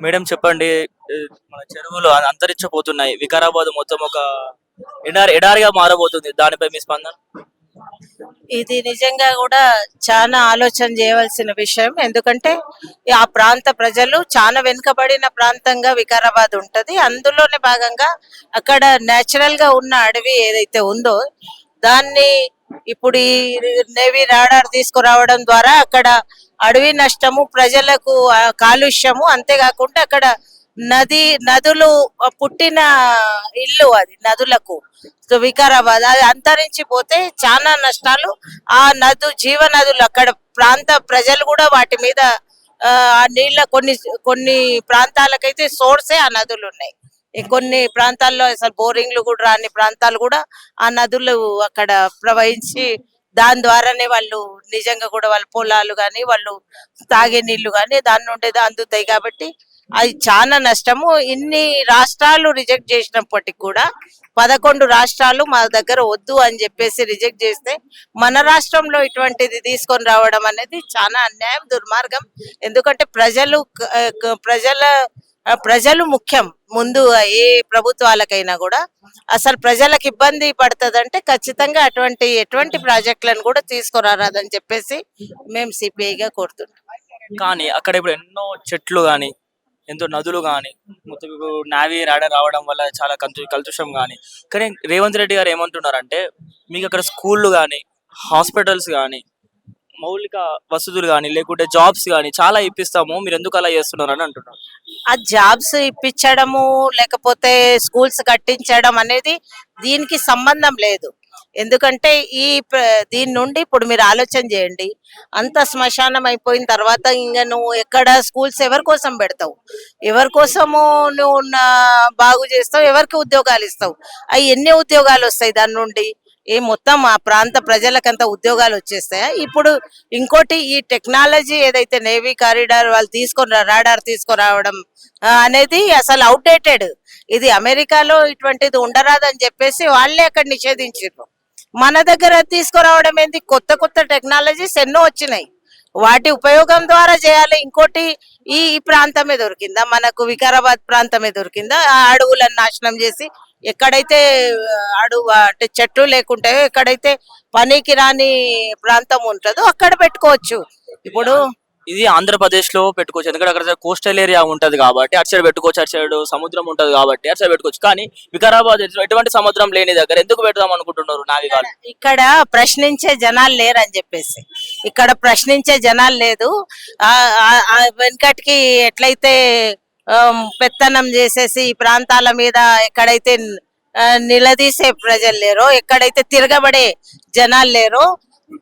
Madam చెప్పండి. మన చెరువులు అంతరించిపోతున్నాయి. వికారాబాద్ మొత్తం ఒక ఎడారిగా మారబోతుంది. దానిపై మీ స్పందన? ఇది నిజంగా కూడా చాలా ఆలోచన చేయవలసిన విషయం. ఎందుకంటే ఆ ప్రాంత ప్రజలు చాలా వెనుకబడిన ప్రాంతంగా వికారాబాద్ ఉంటది. అందులోనే భాగంగా అక్కడ నేచురల్ గా ఉన్న అడవి ఏదైతే ఉందో దాన్ని ఇప్పుడు ఈ నేవీ రాడార్ తీసుకురావడం ద్వారా అక్కడ అడవి నష్టము, ప్రజలకు కాలుష్యము, అంతేకాకుండా అక్కడ నదులు పుట్టిన ఇల్లు అది నదులకు. సో వికారాబాద్ అది అంతరించిపోతే చాలా నష్టాలు. ఆ జీవ నదులు అక్కడ ప్రాంత ప్రజలు కూడా వాటి మీద ఆ నీళ్ళ కొన్ని కొన్ని ప్రాంతాలకైతే సోర్సే ఆ నదులు ఉన్నాయి. కొన్ని ప్రాంతాల్లో అసలు బోరింగ్లు కూడా రాని ప్రాంతాలు కూడా ఆ నదులు అక్కడ ప్రవహించి దాని ద్వారానే వాళ్ళు నిజంగా కూడా వాళ్ళ పొలాలు కానీ వాళ్ళు తాగే నీళ్లు కానీ దాని నుండి అందుతాయి. కాబట్టి అది చాలా నష్టము. ఇన్ని రాష్ట్రాలు రిజెక్ట్ చేసినప్పటికీ కూడా 11 రాష్ట్రాలు మా దగ్గర వద్దు అని చెప్పేసి రిజెక్ట్ చేస్తే మన రాష్ట్రంలో ఇటువంటిది తీసుకొని రావడం అనేది చాలా అన్యాయం, దుర్మార్గం. ఎందుకంటే ప్రజలు ముఖ్యం ముందు. ఏ ప్రభుత్వాలకైనా కూడా అసలు ప్రజలకు ఇబ్బంది పడుతుందంటే ఖచ్చితంగా ఎటువంటి ప్రాజెక్టులను కూడా తీసుకురారాదని చెప్పేసి మేము సిపిఐగా కోరుతున్నాం. కానీ అక్కడ ఇప్పుడు ఎన్నో చెట్లు గాని, ఎంతో నదులు గాని, మొత్తం ఇప్పుడు నావీ రాడార్ రావడం వల్ల చాలా కలుషితం గాని. కానీ రేవంత్ రెడ్డి గారు ఏమంటున్నారంటే, మీకు అక్కడ స్కూళ్ళు గాని, హాస్పిటల్స్ గాని, మౌలిక వసతులు గాని, లేకుంటే జాబ్స్ గాని చాలా ఇప్పిస్తాము. మీరు ఎందుకు అలా చేస్తున్నారు అని అంటున్నారు. ఆ జాబ్స్ ఇప్పించడము లేకపోతే స్కూల్స్ కట్టించడం అనేది దీనికి సంబంధం లేదు. ఎందుకంటే దీని నుండి ఇప్పుడు మీరు ఆలోచన చేయండి, అంత శ్మశానం అయిపోయిన తర్వాత ఇంకా నువ్వు ఎక్కడ స్కూల్స్ ఎవరి కోసం పెడతావు, ఎవరి కోసము నువ్వు బాగు చేస్తావు, ఎవరికి ఉద్యోగాలు ఇస్తావు? అవి ఎన్ని ఉద్యోగాలు వస్తాయి దాని నుండి? మొత్తం ఆ ప్రాంత ప్రజలకంతా ఉద్యోగాలు వచ్చేస్తాయా? ఇప్పుడు ఇంకోటి, ఈ టెక్నాలజీ ఏదైతే నేవీ కారిడార్ వాళ్ళు రాడార్ తీసుకురావడం అనేది అసలు అవుట్డేటెడ్. ఇది అమెరికాలో ఇటువంటిది ఉండరాదని చెప్పేసి వాళ్ళే అక్కడ నిషేధించారు. మన దగ్గర తీసుకురావడం ఏంది? కొత్త కొత్త టెక్నాలజీస్ ఎన్నో వచ్చినాయి, వాటి ఉపయోగం ద్వారా చేయాలి. ఇంకోటి, ఈ ప్రాంతమే దొరికిందా మనకు? వికారాబాద్ ప్రాంతమే దొరికిందా? ఆ అడవులను నాశనం చేసి ఎక్కడైతే అంటే చెట్లు లేకుంటాయో, ఎక్కడైతే పనికి రాని ప్రాంతం ఉంటుందో అక్కడ పెట్టుకోవచ్చు. ఇప్పుడు ఇది ఆంధ్రప్రదేశ్ లో పెట్టుకోవచ్చు, ఎందుకంటే అక్కడ కోస్టల్ ఏరియా ఉంటది కాబట్టి అటు సైడ్ పెట్టుకోవచ్చు. అటు సైడ్ సముద్రం ఉంటది కాబట్టి అటు సైడ్ పెట్టుకోవచ్చు. కానీ వికారాబాద్ ఎటువంటి సముద్రం లేని దగ్గర ఎందుకు పెడదాం అనుకుంటున్నారు నావికాలు? ఇక్కడ ప్రశ్నించే జనాలు లేరు అని చెప్పేసి, ఇక్కడ ప్రశ్నించే జనాలు లేదు. వెనకటికి ఎట్లయితే పెత్తనం చేసేసి ఈ ప్రాంతాల మీద ఎక్కడైతే నిలదీసే ప్రజలు లేరో, ఎక్కడైతే తిరగబడే జనాలు లేరో,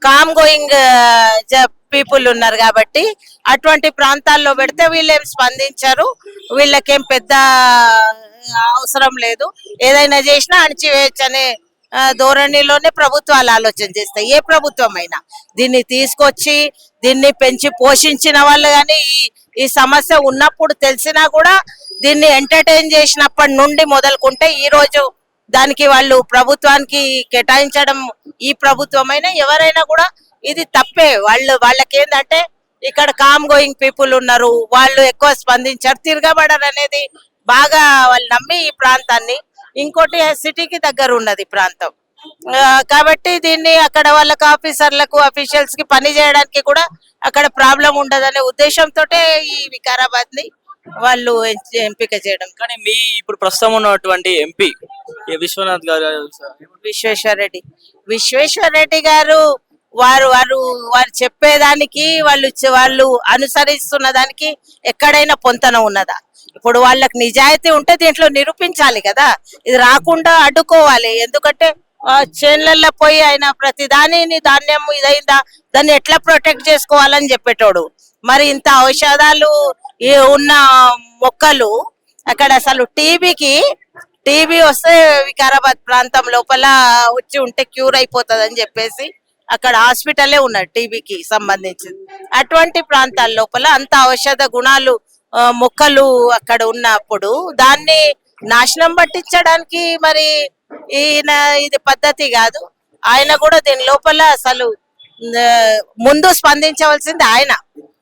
కామ్ గోయింగ్ పీపుల్ ఉన్నారు. కాబట్టి అటువంటి ప్రాంతాల్లో పెడితే వీళ్ళేం స్పందించారు, వీళ్ళకేం పెద్ద అవసరం లేదు. ఏదైనా చేసినా అణిచివేయచ్చు అనే ధోరణిలోనే ప్రభుత్వాలు ఆలోచన చేస్తాయి. ఏ ప్రభుత్వం అయినా దీన్ని తీసుకొచ్చి దీన్ని పెంచి పోషించిన వాళ్ళు కానీ, ఈ సమస్య ఉన్నప్పుడు తెలిసినా కూడా దీన్ని ఎంటర్టైన్ చేసినప్పటి నుండి మొదలుకుంటే ఈ రోజు దానికి వాళ్ళు ప్రభుత్వానికి కేటాయించడం, ఈ ప్రభుత్వమైనా ఎవరైనా కూడా ఇది తప్పే. వాళ్ళకి ఏంటంటే ఇక్కడ కామ్ గోయింగ్ పీపుల్ ఉన్నారు, వాళ్ళు ఎక్కువ స్పందించారు, తిరగబడరు అనేది బాగా వాళ్ళు నమ్మి ఈ ప్రాంతాన్ని. ఇంకోటి, సిటీకి దగ్గర ఉన్నది ప్రాంతం కాబట్టి దీన్ని అక్కడ వాళ్ళకి ఆఫీసర్లకు అఫీషియల్స్ కి పని చేయడానికి కూడా అక్కడ ప్రాబ్లం ఉండదనే ఉద్దేశంతో ఈ వికారాబాద్ ని వాళ్ళు ఎంపిక చేయడం. కానీ మీ ఇప్పుడు ప్రస్తుతం ఉన్నటువంటి ఎంపీ విశ్వనాథ్ గారు, విశ్వేశ్వర్ రెడ్డి గారు వారు వారు వారు చెప్పేదానికి వాళ్ళు అనుసరిస్తున్న దానికి ఎక్కడైనా పొంతన ఉన్నదా? ఇప్పుడు వాళ్ళకి నిజాయితీ ఉంటే దీంట్లో నిరూపించాలి కదా, ఇది రాకుండా అడ్డుకోవాలి. ఎందుకంటే చేన్లల్లో పోయి ఆయన ప్రతి దానిని ధాన్యం ఇదైందా దాన్ని ఎట్లా ప్రొటెక్ట్ చేసుకోవాలని చెప్పేటోడు. మరి ఇంత ఔషధాలు ఉన్న మొక్కలు అక్కడ అసలు టీబీ వస్తే వికారాబాద్ ప్రాంతం లోపల వచ్చి ఉంటే క్యూర్ అయిపోతుంది అని చెప్పేసి అక్కడ హాస్పిటలే ఉన్నది టీబీకి సంబంధించింది. అటువంటి ప్రాంతాల లోపల అంత ఔషధ గుణాలు మొక్కలు అక్కడ ఉన్నప్పుడు దాన్ని నాశనం పట్టించడానికి మరి ఇది పద్ధతి కాదు. ఆయన కూడా దీని లోపల అసలు ముందు స్పందించవలసింది ఆయన,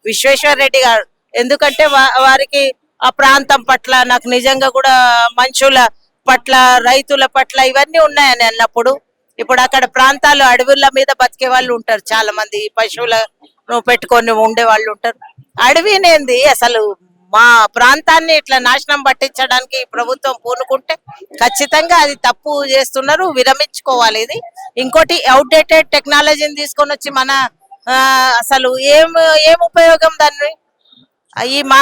విశ్వేశ్వర్ రెడ్డి గారు. ఎందుకంటే వారికి ఆ ప్రాంతం పట్ల నాకు నిజంగా కూడా మనుషుల పట్ల రైతుల పట్ల ఇవన్నీ ఉన్నాయని అన్నప్పుడు ఇప్పుడు అక్కడ ప్రాంతాలు అడవుల మీద బతికే వాళ్ళు ఉంటారు, చాలా మంది పశువులను పెట్టుకొని ఉండే వాళ్ళు ఉంటారు. అడవినేంది అసలు మా ప్రాంతాన్ని ఇట్లా నాశనం పట్టించడానికి ఈ ప్రభుత్వం పూనుకుంటే ఖచ్చితంగా అది తప్పు చేస్తున్నారు, విరమించుకోవాలి. ఇది ఇంకోటి అవుట్డేటెడ్ టెక్నాలజీని తీసుకొని వచ్చి మన ఆ, అసలు ఏం ఉపయోగం దాన్ని? ఈ మా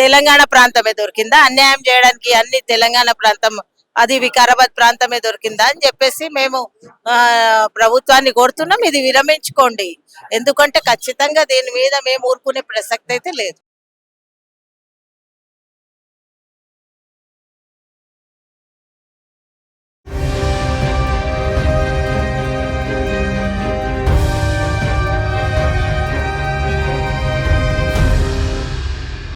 తెలంగాణ ప్రాంతమే దొరికిందా అన్యాయం చేయడానికి? అన్ని తెలంగాణ ప్రాంతం, అది వికారాబాద్ ప్రాంతమే దొరికిందా అని చెప్పేసి మేము ప్రభుత్వాన్ని కోరుతున్నాం, ఇది విరమించుకోండి. ఎందుకంటే ఖచ్చితంగా దీని మీద మేము ఊరుకునే ప్రసక్తి అయితే లేదు.